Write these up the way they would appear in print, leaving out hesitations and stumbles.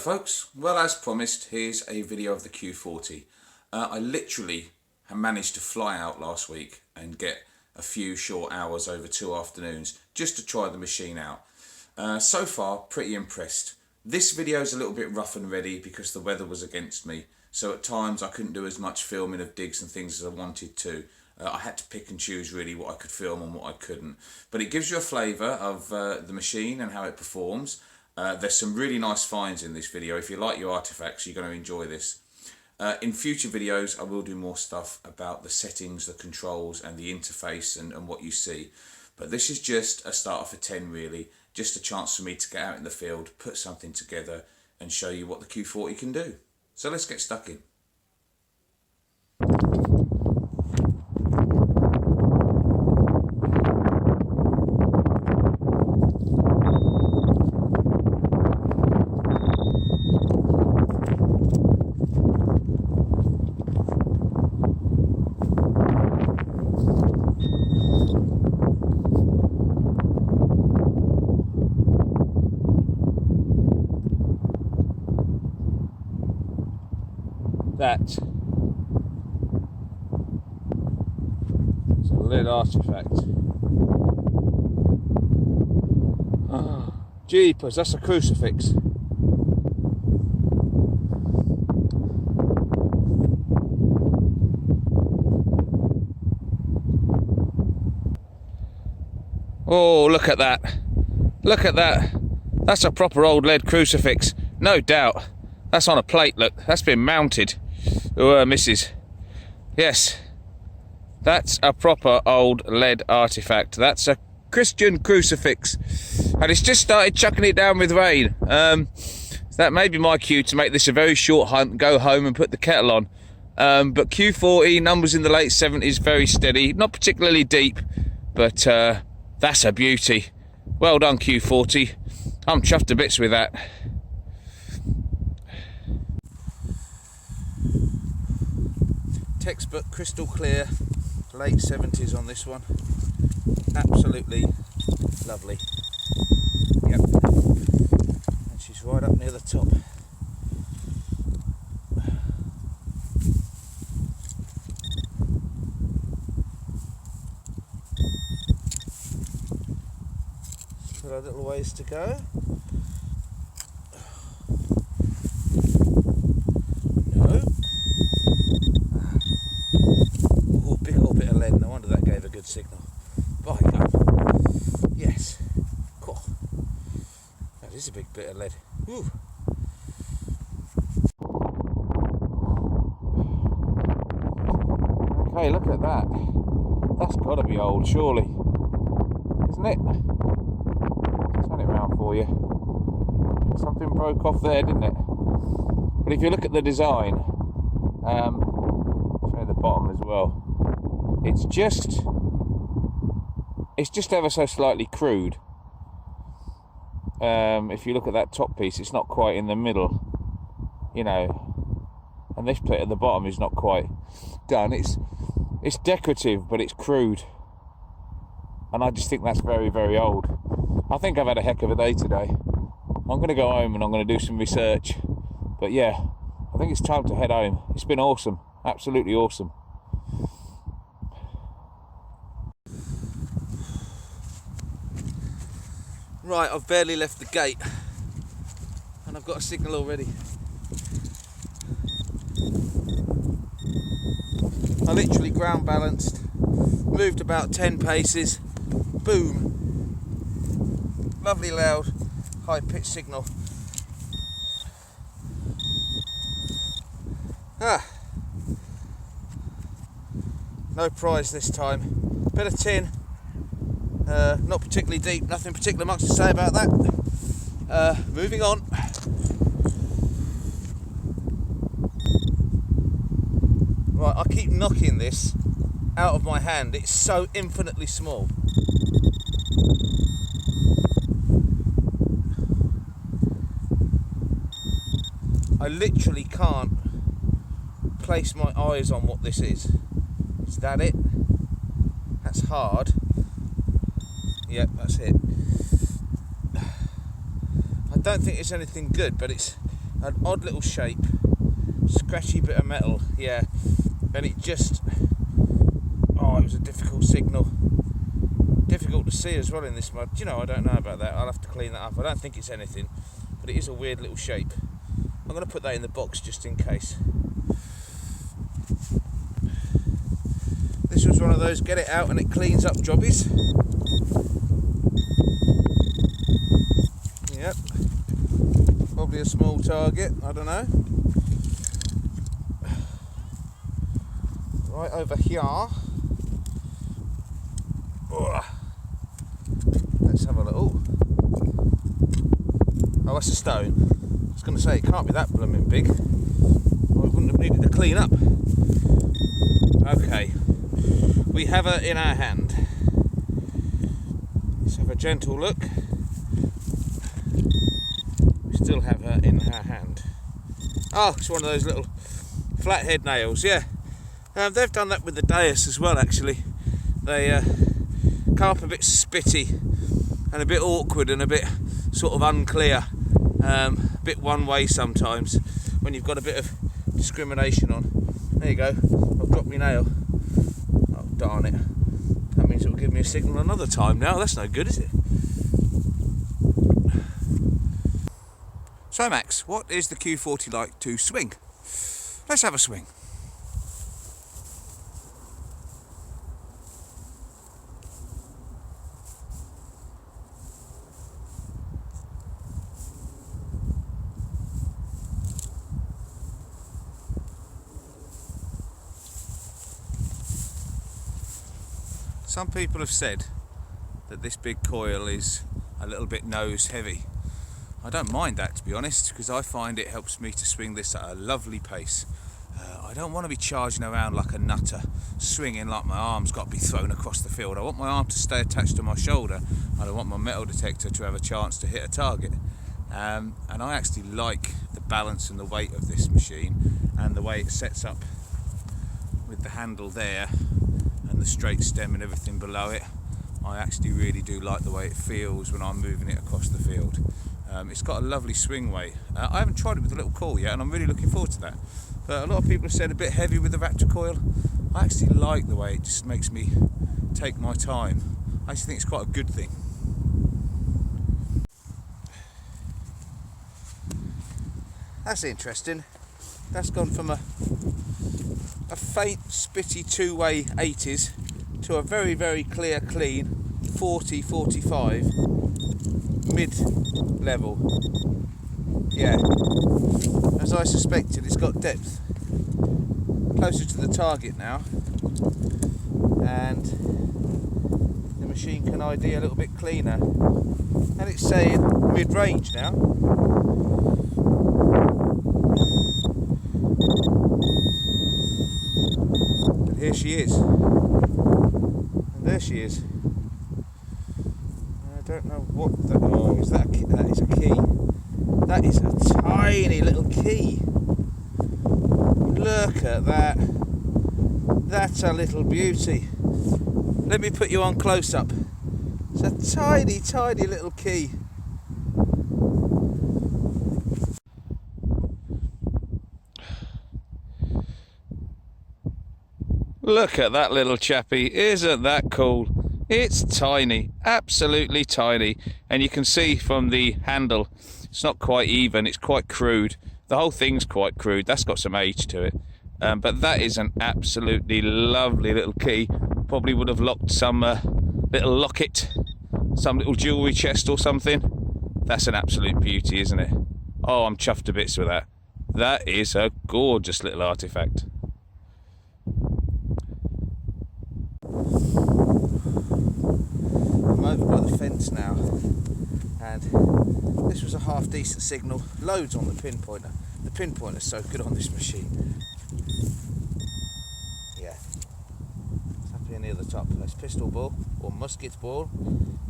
folks, well, as promised, here's a video of the Q40. I literally have managed to fly out last week and get a few short hours over 2 afternoons just to try the machine out. So far, pretty impressed. This video is a little bit rough and ready because the weather was against me, so at times I couldn't do as much filming of digs and things as I wanted to. I had to pick and choose really what I could film and what I couldn't. But it gives you a flavour of the machine and how it performs. There's some really nice finds in this video. If you like your artifacts, you're going to enjoy this. In future videos, I will do more stuff about the settings, the controls and the interface and what you see. But this is just a starter for 10 really. Just a chance for me to get out in the field, put something together and show you what the Q40 can do. So let's get stuck in. That is a lead artifact. Oh, jeepers, that's a crucifix. Oh, look at that. Look at that. That's a proper old lead crucifix. No doubt. That's on a plate, look. That's been mounted. Oh, missus. Yes, that's a proper old lead artifact. That's a Christian crucifix, and it's just started chucking it down with rain. That may be my cue to make this a very short hunt, go home and put the kettle on. But Q40, numbers in the late 70s, very steady, not particularly deep, but that's a beauty. Well done, Q40. I'm chuffed to bits with that. Textbook crystal clear, late 70s on this one. Absolutely lovely. Yep. And she's right up near the top. Got a little ways to go. Signal. By God. Yes. Cool. That is a big bit of lead. Woo. Okay, look at that. That's got to be old, surely. Isn't it? Turn it around for you. Something broke off there, didn't it? But if you look at the design, show you the bottom as well. It's just ever so slightly crude. If you look at that top piece, it's not quite in the middle, you know, and this bit at the bottom is not quite done. It's decorative, but it's crude, and I just think that's very, very old. I think I've had a heck of a day today. I'm going to go home and I'm going to do some research, but yeah, I think it's time to head home. It's been awesome, absolutely awesome. Right, I've barely left the gate and I've got a signal already. I literally ground balanced, moved about 10 paces, boom, lovely loud, high pitched signal. No prize this time, bit of tin. Not particularly deep, nothing particularly much to say about that. Moving on. Right, I keep knocking this out of my hand, it's so infinitely small. I literally can't place my eyes on what this is. Is that it? That's hard. Yep, that's it. I don't think it's anything good, but it's an odd little shape, scratchy bit of metal, yeah, and it just, oh, it was a difficult signal. Difficult to see as well in this mud. You know, I don't know about that. I'll have to clean that up. I don't think it's anything, but it is a weird little shape. I'm going to put that in the box just in case. This was one of those get it out and it cleans up jobbies. Yep. Probably a small target, I don't know. Right over here. Let's have a look. Oh, that's a stone. I was going to say, it can't be that blooming big. Well, we wouldn't have needed to clean up. Okay, we have her in our hand. Let's have a gentle look. We still have her in our hand. Oh, it's one of those little flathead nails, yeah. They've done that with the dais as well, actually. They come up a bit spitty and a bit awkward and a bit sort of unclear, a bit one way sometimes when you've got a bit of discrimination on. There you go, I've dropped my nail. Oh, darn it. That means it will give me a signal another time now. That's no good, is it? So Max, what is the Q40 like to swing? Let's have a swing. Some people have said that this big coil is a little bit nose heavy. I don't mind that, to be honest, because I find it helps me to swing this at a lovely pace. I don't want to be charging around like a nutter, swinging like my arm's got to be thrown across the field. I want my arm to stay attached to my shoulder, and I want my metal detector to have a chance to hit a target. And I actually like the balance and the weight of this machine, and the way it sets up with the handle there and the straight stem and everything below it. I actually really do like the way it feels when I'm moving it across the field. It's got a lovely swing weight. I haven't tried it with a little coil yet, and I'm really looking forward to that. But a lot of people have said a bit heavy with the Raptor coil. I actually like the way it just makes me take my time. I actually think it's quite a good thing. That's interesting. That's gone from a faint, spitty two-way 80s to a very, very clear, clean 40, 45 mid-level. Yeah, as I suspected, it's got depth. Closer to the target now, and the machine can ID a little bit cleaner. And it's saying mid-range now. And here she is. And there she is. I don't know what that. Oh, is that? That is a key. That is a tiny little key. Look at that. That's a little beauty. Let me put you on close up. It's a tiny, tiny little key. Look at that little chappie. Isn't that cool? It's tiny, absolutely tiny. And you can see from the handle, it's not quite even, it's quite crude. The whole thing's quite crude. That's got some age to it. But that is an absolutely lovely little key. Probably would have locked some little locket, some little jewellery chest or something. That's an absolute beauty, isn't it? Oh, I'm chuffed to bits with that. That is a gorgeous little artefact. I'm over by the fence now, and this was a half decent signal. Loads on the pinpointer. The pinpointer's so good on this machine. Yeah. It's up here near the top. That's pistol ball or musket ball.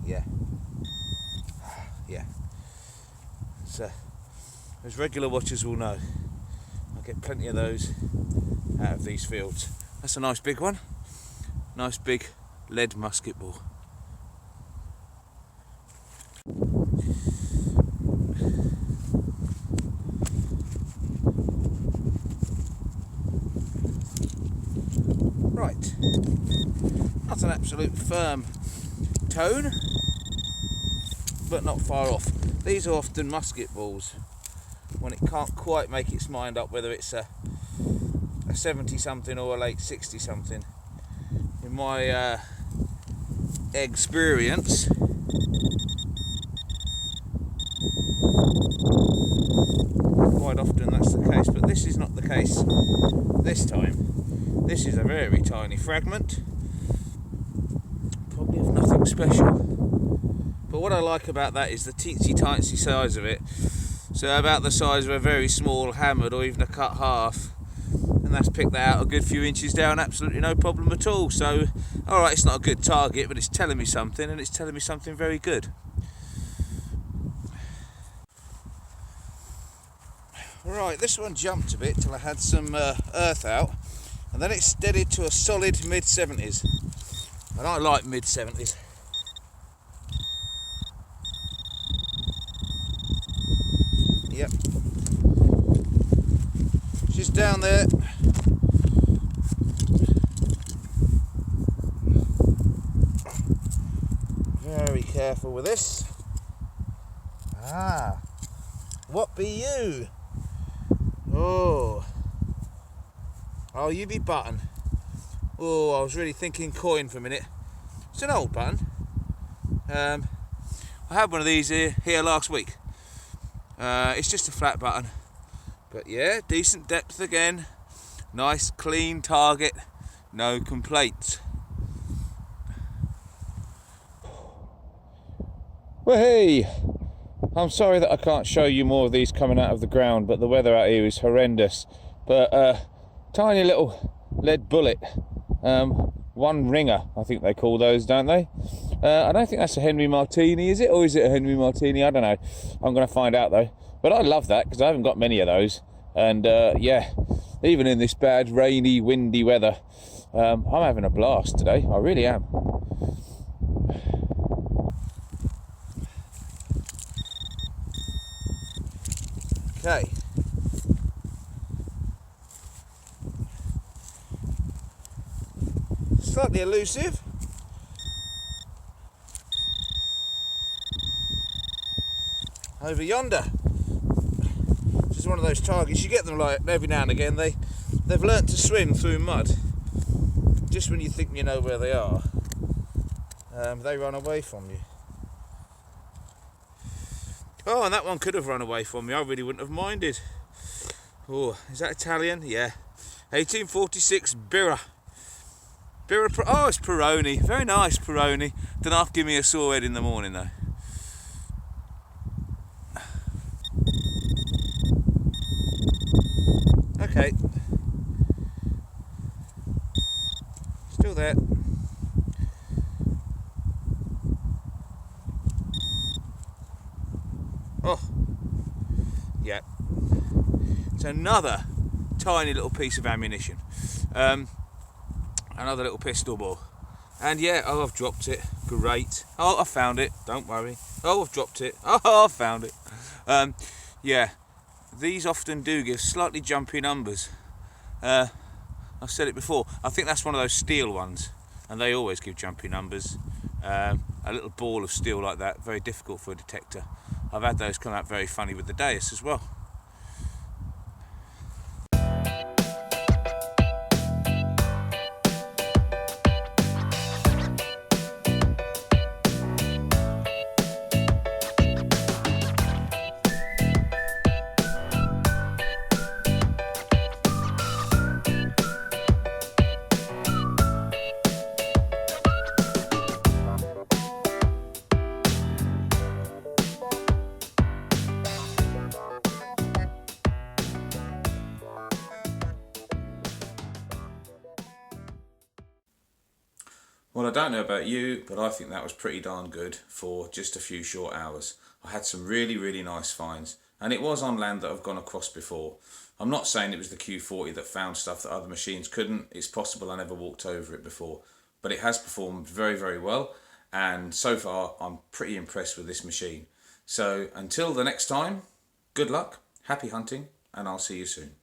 Yeah. Yeah. So, as regular watchers will know, I get plenty of those out of these fields. That's a nice big one. Nice big lead musket ball. Right, not an absolute firm tone, but not far off. These are often musket balls when it can't quite make its mind up whether it's a 70 something or a late 60 something. In my experience, quite often that's the case, but this is not the case this time. This is a very tiny fragment, probably of nothing special, but what I like about that is the teensy-tiny size of it. So about the size of a very small hammered or even a cut half, and that's picked that out a good few inches down, absolutely no problem at all. So alright, it's not a good target, but it's telling me something, and it's telling me something very good. Right, this one jumped a bit till I had some earth out, and then it steadied to a solid mid-70s, and I like mid-70s. Yep, she's down there. Very careful with this. Ah, what be you? Oh, you be button. Oh, I was really thinking coin for a minute. It's an old button. I had one of these here last week. It's just a flat button, but yeah, decent depth again. Nice clean target, no complaints. Well, hey, I'm sorry that I can't show you more of these coming out of the ground, but the weather out here is horrendous. But tiny little lead bullet, one ringer, I think they call those, don't they? I don't think that's a Henry Martini, is it? Or is it a Henry Martini? I don't know. I'm going to find out though. But I love that because I haven't got many of those. And yeah, even in this bad, rainy, windy weather, I'm having a blast today. I really am. Okay. Slightly elusive. Over yonder. This is one of those targets. You get them like every now and again. They've learnt to swim through mud. Just when you think you know where they are, they run away from you. Oh, and that one could have run away from me. I really wouldn't have minded. Oh, is that Italian? Yeah. 1846 Birra. Oh, it's Peroni. Very nice Peroni. Don't have to give me a sore head in the morning though. Okay. Still there. Oh. Yeah. It's another tiny little piece of ammunition. Another little pistol ball. And yeah, oh, I've dropped it. Great. Oh, I found it. Don't worry. Oh, I've dropped it. Oh, I found it. Yeah, these often do give slightly jumpy numbers. I've said it before. I think that's one of those steel ones, and they always give jumpy numbers. A little ball of steel like that, very difficult for a detector. I've had those come out very funny with the Deus as well. Well, I don't know about you, but I think that was pretty darn good for just a few short hours. I had some really, really nice finds, and it was on land that I've gone across before. I'm not saying it was the Q40 that found stuff that other machines couldn't. It's possible I never walked over it before, but it has performed very, very well, and so far I'm pretty impressed with this machine. So until the next time, good luck, happy hunting, and I'll see you soon.